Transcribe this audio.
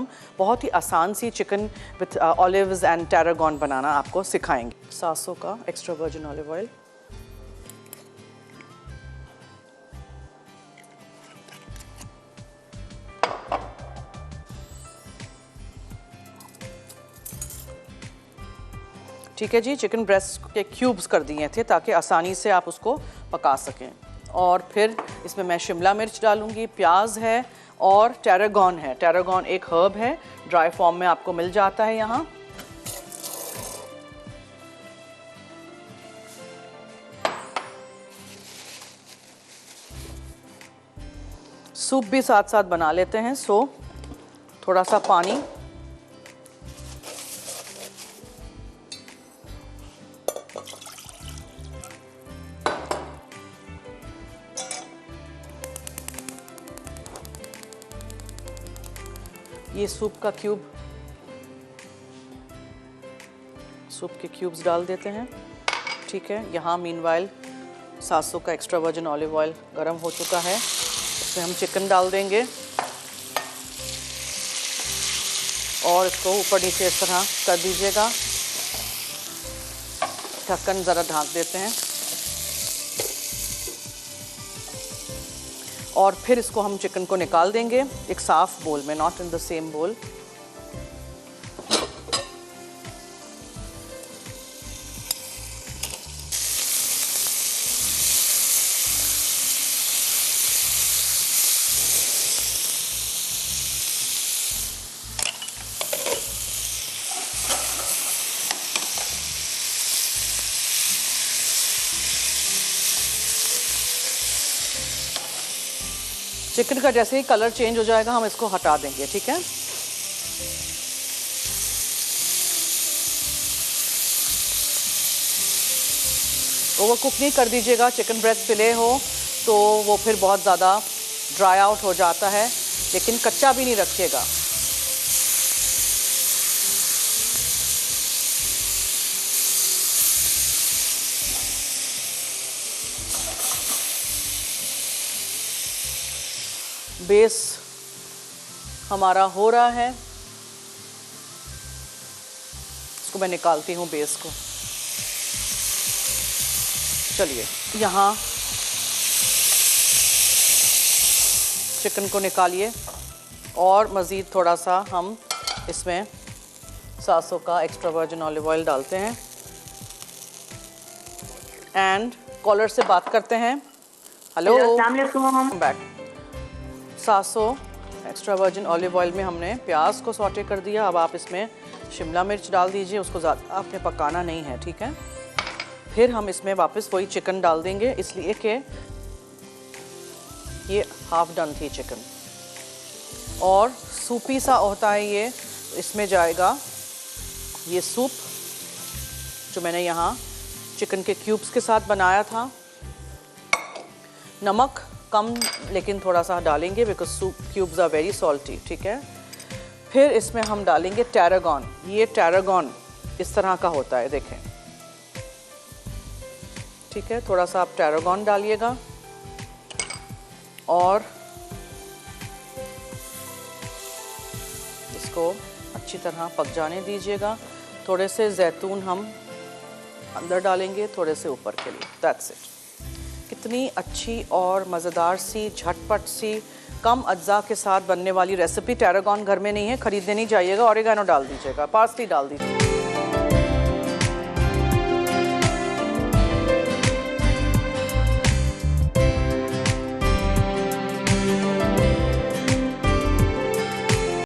हम बहुत ही आसान सी चिकन विथ ऑलिव्स एंड टैरागॉन बनाना आपको सिखाएंगे। 700 का एक्स्ट्रा वर्जिन ऑलिव ऑयल, ठीक है जी। चिकन ब्रेस्ट के क्यूब्स कर दिए थे ताकि आसानी से आप उसको पका सकें। और फिर इसमें मैं शिमला मिर्च डालूंगी, प्याज है और टैरागॉन है। टैरागॉन एक हर्ब है, ड्राई फॉर्म में आपको मिल जाता है यहाँ। सूप भी साथ साथ बना लेते हैं, सो थोड़ा सा पानी, ये सूप का क्यूब, सूप के क्यूब्स डाल देते हैं, ठीक है। यहाँ मीनवाइल 700 का एक्स्ट्रा वर्जिन ऑलिव ऑयल गरम हो चुका है, इसमें हम चिकन डाल देंगे और इसको ऊपर नीचे इस तरह कर दीजिएगा। ढक्कन ज़रा ढाँक देते हैं और फिर इसको हम चिकन को निकाल देंगे एक साफ बोल में, नॉट इन द सेम बोल। चिकन का जैसे ही कलर चेंज हो जाएगा हम इसको हटा देंगे, ठीक है। ओवर कुक नहीं कर दीजिएगा, चिकन ब्रेस्ट फिले हो तो वो फिर बहुत ज़्यादा ड्राई आउट हो जाता है, लेकिन कच्चा भी नहीं रखिएगा। बेस हमारा हो रहा है, इसको मैं निकालती हूँ बेस को। चलिए यहाँ चिकन को निकालिए और मज़ीद थोड़ा सा हम इसमें 700 का एक्स्ट्रा वर्जिन ऑलिव ऑयल डालते हैं एंड कॉलर से बात करते हैं। हेलो, अस्सलाम वालेकुम, back. 700 extra virgin olive oil में हमने प्याज को सौटे कर दिया। अब आप इसमें शिमला मिर्च डाल दीजिए, उसको ज़्यादा आपने पकाना नहीं है, ठीक है। फिर हम इसमें वापस वही चिकन डाल देंगे, इसलिए कि ये हाफ डन थी चिकन और सूपी सा होता है ये। इसमें जाएगा ये सूप जो मैंने यहाँ चिकन के क्यूब्स के साथ बनाया था। नमक कम लेकिन थोड़ा सा डालेंगे because soup cubes are very salty, ठीक है। फिर इसमें हम डालेंगे टैरागॉन। ये टैरागॉन इस तरह का होता है, देखें, ठीक है। थोड़ा सा आप टैरागॉन डालिएगा और इसको अच्छी तरह पक जाने दीजिएगा। थोड़े से जैतून हम अंदर डालेंगे, थोड़े से ऊपर के लिए, दैट्स इट। कितनी अच्छी और मज़ेदार सी, झटपट सी, कम अज्जा के साथ बनने वाली रेसिपी। टैरागॉन घर में नहीं है, ख़रीदने नहीं जाइएगा। ऑरिगेनो डाल दीजिएगा, पार्सली डाल दीजिएगा।